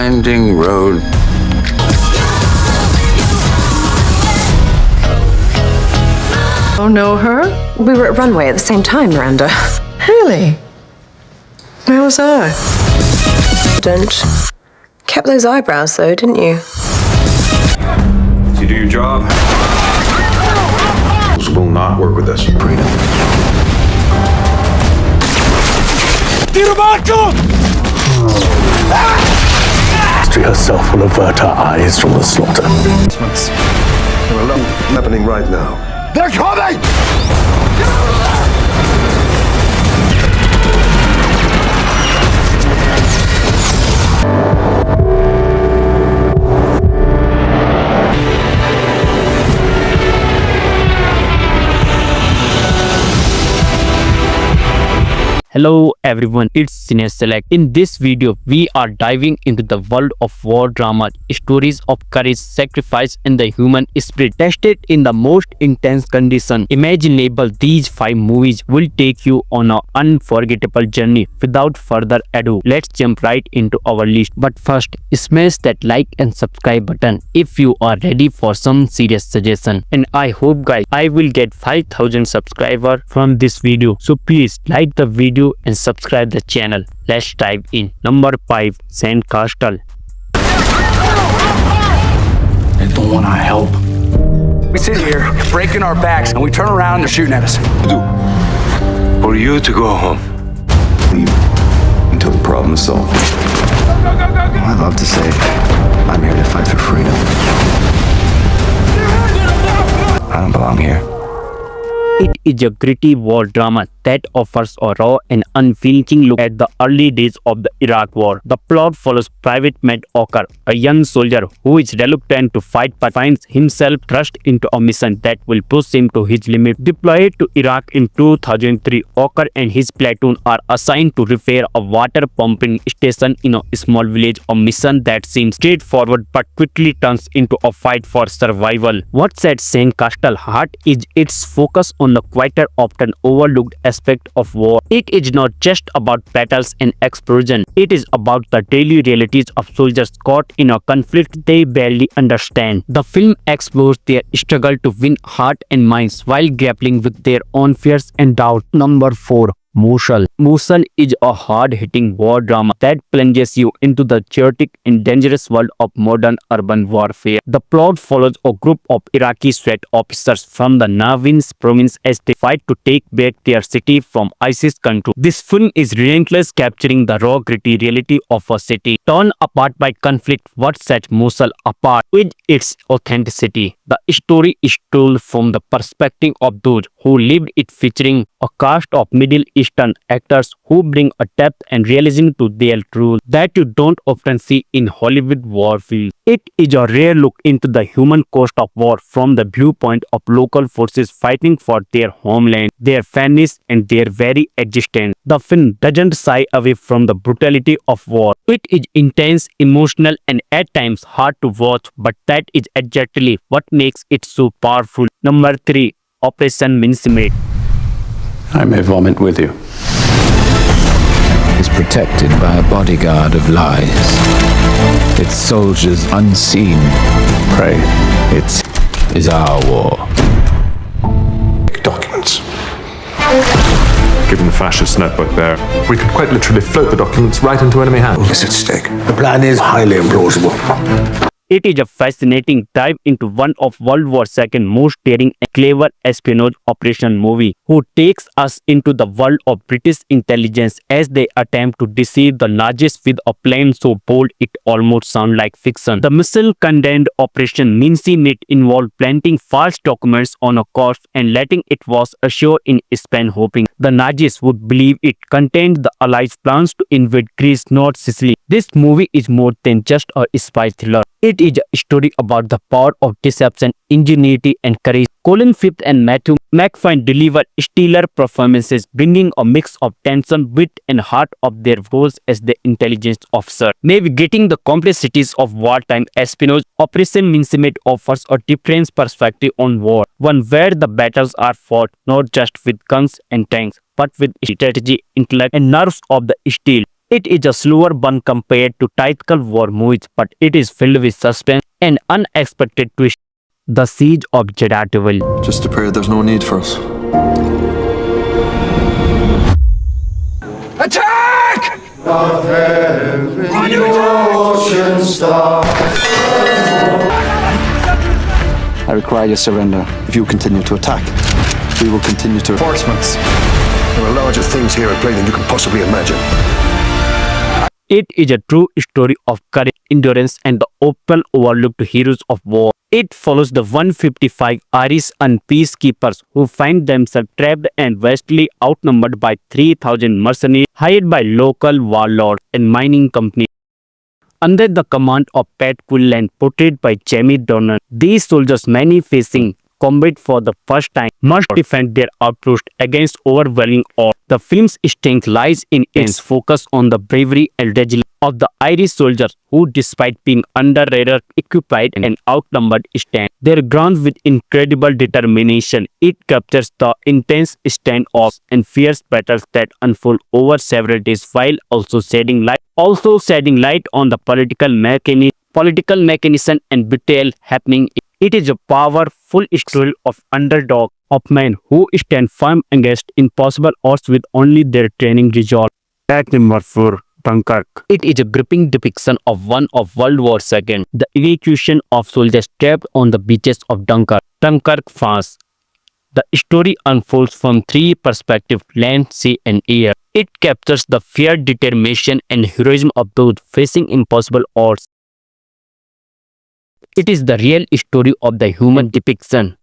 winding road. Oh, know her? We were at Runway at the same time, Miranda. Really? Where was I? Don't. Kept those eyebrows, though, didn't you? Did you do your job? Will not work with us. Freedom. History herself will avert her eyes from the slaughter. There are a lot happening right now. They're coming! Hello everyone, it's Cine Select. In this video, we are diving into the world of war drama, stories of courage, sacrifice, and the human spirit tested in the most intense condition imaginable. These 5 movies will take you on an unforgettable journey. Without further ado, let's jump right into our list. But first, smash that like and subscribe button if you are ready for some serious suggestion. And I hope guys, I will get 5,000 subscribers from this video. So please like the video and subscribe the channel. Let's dive in. Number 5, Sandcastle. They don't want our help. We sit here, breaking our backs, and we turn around and they're shooting at us. For you to go home. Leave until the problem is solved. I love to say I'm here to fight for freedom. I don't belong here. It is a gritty war drama that offers a raw and unflinching look at the early days of the Iraq War. The plot follows Private Matt Walker, a young soldier who is reluctant to fight but finds himself thrust into a mission that will push him to his limit. Deployed to Iraq in 2003, Walker and his platoon are assigned to repair a water pumping station in a small village, a mission that seems straightforward but quickly turns into a fight for survival. What sets Sandcastle apart is its focus on the quieter, often overlooked aspect of war. It is not just about battles and explosion. It is about the daily realities of soldiers caught in a conflict they barely understand. The film explores their struggle to win heart and minds while grappling with their own fears and doubt. Number 4, Mosul. Mosul is a hard-hitting war drama that plunges you into the chaotic and dangerous world of modern urban warfare. The plot follows a group of Iraqi SWAT officers from the Nawins province as they fight to take back their city from ISIS control. This film is relentless, capturing the raw, gritty reality of a city torn apart by conflict. What sets Mosul apart is its authenticity. The story is told from the perspective of those who lived it, featuring a cast of Middle Eastern actors who bring a depth and realism to their role that you don't often see in Hollywood war films. It is a rare look into the human cost of war from the viewpoint of local forces fighting for their homeland, their fairness, and their very existence. The film doesn't shy away from the brutality of war. It is intense, emotional, and at times hard to watch, but that is exactly what makes it so powerful. Number 3, Operation Mincemeat. I may vomit with you. Is protected by a bodyguard of lies. Its soldiers unseen. Pray. It is our war. Documents. Given the fascist notebook there, we could quite literally float the documents right into enemy hands. What is at stake? The plan is highly implausible. It is a fascinating dive into one of World War II most daring and clever espionage operation movie, who takes us into the world of British intelligence as they attempt to deceive the Nazis with a plan so bold it almost sounds like fiction. The mission-condemned Operation Mincemeat involved planting false documents on a corpse and letting it wash ashore in Spain, hoping the Nazis would believe it contained the Allies' plans to invade Greece, not Sicily. This movie is more than just a spy thriller. It is a story about the power of deception, ingenuity, and courage. Colin Firth and Matthew McFadden deliver stellar performances, bringing a mix of tension, wit, and heart of their roles as the intelligence officer. Navigating the complexities of wartime espionage, Operation Mincemeat offers a different perspective on war, one where the battles are fought not just with guns and tanks, but with strategy, intellect, and nerves of the steel. It is a slower burn compared to typical war movies, but it is filled with suspense and unexpected twists. The Siege of Jeddah. Just to pray there's no need for us. Attack! I require your surrender. If you continue to attack, we will continue to... Reinforcements. There are larger things here at play than you can possibly imagine. It is a true story of courage, endurance, and the often overlooked heroes of war. It follows the 155 Irish and peacekeepers who find themselves trapped and vastly outnumbered by 3,000 mercenaries hired by local warlords and mining companies. Under the command of Pat Quinlan, portrayed by Jamie Dornan, these soldiers, many facing combat for the first time, must defend their outpost against overwhelming odds. The film's strength lies in its focus on the bravery and resilience of the Irish soldiers who, despite being under-radar, equipped and outnumbered, stand their ground with incredible determination. It captures the intense standoffs and fierce battles that unfold over several days, while also shedding light on the political mechanism and betrayal happening. It is a powerful story of underdog, of men who stand firm against impossible odds with only their training resolve. Fact number 4. Dunkirk. It is a gripping depiction of one of World War II, the evacuation of soldiers trapped on the beaches of Dunkirk, France. The story unfolds from 3 perspectives: land, sea, and air. It captures the fear, determination, and heroism of those facing impossible odds. It is the real story of the human depiction